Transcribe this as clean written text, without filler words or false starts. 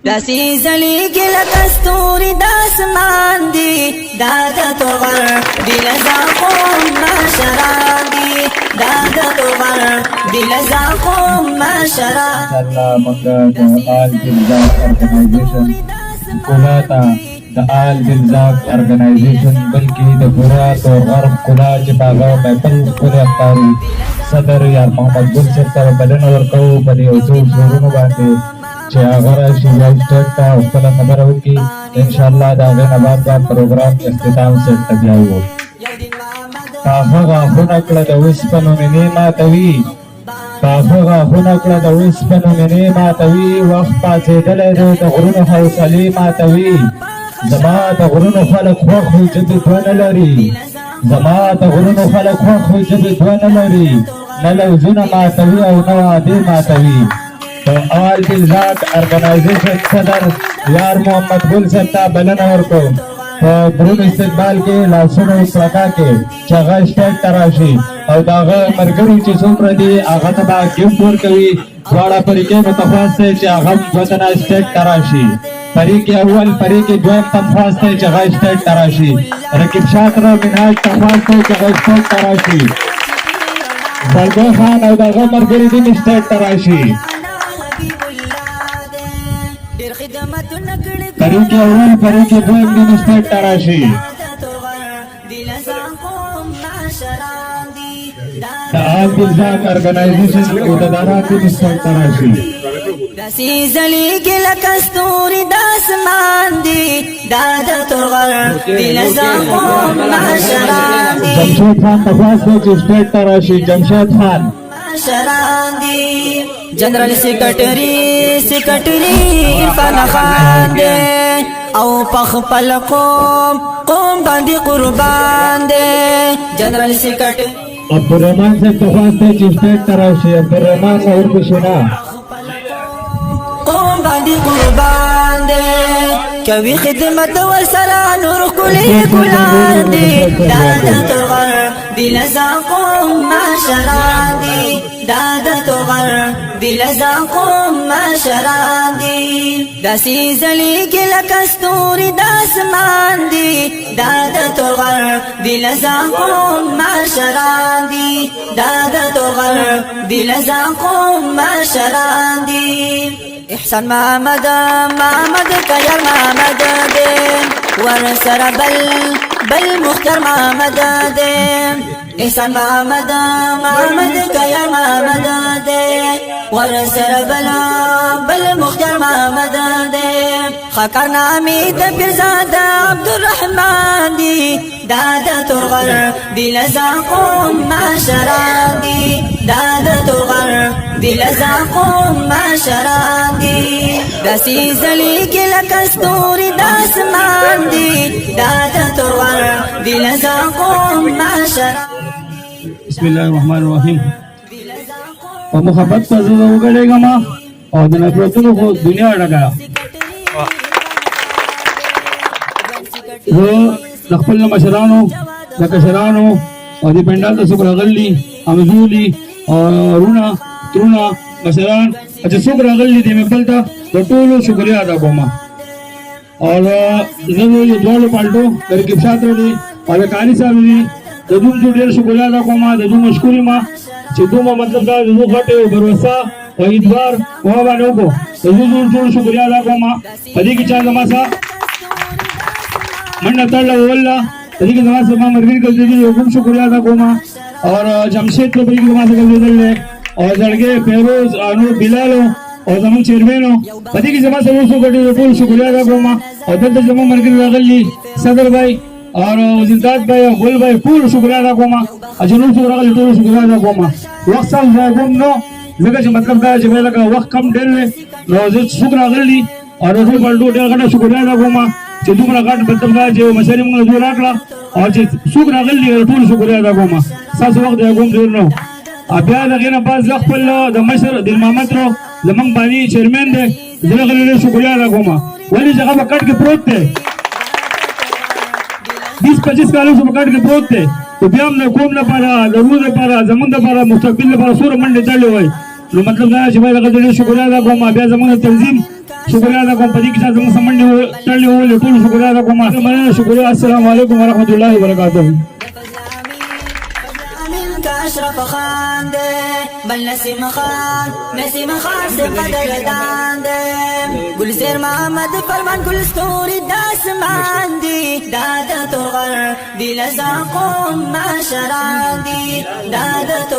داسې ځلېږي لکه ستوري د اسمان دي دا د توغر دل زاخم مشران دي دا د توغر دل زاخم مشران الله منګه د آل بلزاق ارګنایزیشن کولاتا د آل بلزاق ارګنایزیشن بلکې د پورا توغر کولا چې باغه خپل خپل اختاري صدر یار محمد ګل صاحب ته بلنه ورکوو په دې څو شورونو باندې چې هغه راشي یو سټیټ ته خپله خبره وکړي انشاءالله د هغې نه بعد به پروګرام اختتام سیټ ته بیا وو پاخه غاښونه کړه د اوسپنو مینې ماتوي پاخه غاښونه کړه د اوسپنو مینې ماتوي وخت پاڅېدلی دی د غرونو حوصلې ماتوي زما د غرونو خلک خوښ وي چې دوه نه لري زما د غرونو خلک خوښ وي چې دوه نه لري نه لوزونه ماتوي او نه وعدې ماتوي آل بلزاق ارګنایزیشن صدر یار محمد ګل صاحب ته بلنه ورکوم په درون استقبال کې لاسونه وسرکا کې چې هغه سټیټ ته راشي او د هغه ملګري چې څومره دي هغه ته به ګفټ ورکوي دواړه فریقې به تخواست دی چې هغه دوه تنه سټیټ ته راشي فریق اول فریق دویم تخواست دی چې هغه سټیټ ته راشي رقیب شاکر منهاج تخواست دی چې هغه سټیټ ته راشي زرګو خان او د هغه ملګري دي سټیټ ته راشي فریق اول فریق دویم دین سټیټ ته راشي د آل بلزاق ارګنایزیشن عہدیداران دین سټیټ ته راشي داسې ځلېږي لکه ستوري د اسمان دي دا د توغر دل زاخم مشران دي جمشید خان تخواست دی چې سټیټ ته راشي جمشید خان مشران دي جنرال سیکرټري عرفان خان دی او په خپل قوم باندې قربان دی جنرال سیکرټري عبدالرحمن صاحب تخواست دی چې سټیټ ته راشي عبدالرحمن اور بشنا قوم باندې قربان دی کوي خدمت ورسره نور کلی ګلان دي دا د توغر دل زاخم مشران دي دا د توغر دل زاخم مشران دي داسې ځلېږي لکه ستوري د اسمان دي دا د توغر دل زاخم مشران دي دا د توغر دل زاخم مشران دي احسان محمد کیر محمد دے ورسر بل مختار محمد دے احسان محمد کیر محمد دے ورسر بل مختار محمد دے خاکر نامی د پیرزاد عبدالرحمن دی دادا توغر دل زاخم مشران دی دادا توغر دل زاخم مشران دی داسې ځلېږي لکه ستوري د اسمان دي دادا توغر دل زاخم مشران بسم الله الرحمن الرحیم په محبت په زړه وګړېږم او د نفرتونو خو دنیا ډکه زه د خپل مشرانو د کشرانو او د پنډال ته څوک راغلي همزولي او رونه ترونه مشران چې څوک راغلي دي مې بل ته د ټولو شکریا ادا کوم او زه یو دواړو پالټو د رقیب شاته دي او د کاري صاحب دي د دوم ډېر شکریا ادا کوم د دوم مشکوري ما چې دومره مطلب دا د دوه غټه بروسا او ادوار او باندې وکړو د دوم ټول شکریا ادا کوم په دې کې چې زما سره منډه تړله والله په دې کې زما سره مرګري کړل دي یو کوم شکریا ادا کوم او جمشید په دې کې زما سره کړل او زړګي فیروز انو بلال او زمون چیرمنو په دې کې زما سره وسو ګټي ټول شکریا ادا کوم او دلته زما مرګري راغلي صدر بھائی اور وزیرات بھائی او ګل بھائی ټول شکریا ادا کوم اجنو څو راغلي ټول شکریا ادا کوم وخت سم زغم نو زګه چې مطلب دا چې لکه وخت کم ډېر نو زه شکر راغلي او ټول پلټو ډېر غټه شکریا ادا کوم چې دومره غټ مطلب دا چې مشري موږ جوړ راکړه او چې څوک راغلي ټول شکریا ادا کوم تاسو وخت دی کوم ډېر نو بیا دغه نه بعد خپل د مشر د محمد رو زمنګ باندې چیرمن دی زه غلې شکریا ادا کوم ولی ځکه په کټ کې پروت دی 20-25 کالو په کټ کې پروت دی ته بیا موږ کوم لپاره ضرورت لپاره زمونږ لپاره مستقبل لپاره سور منډه چالو وای نو مطلب دا چې باید هغه ډېر شکر ادا کوم بیا زموږ تنظیم شکر ادا کوم په دې کې چې زموږ سمندي تړلې ولې ټول شکر ادا کوم مننه شکر السلام علیکم ورحمۃ اللہ وبرکاتہ منك أشرف خان دي بل نسيم خان سے قدر دان دي قل سير محمد فرمان كل ستوري داس ماندي دادة الغر دي لزاقهم ما شراندي دادة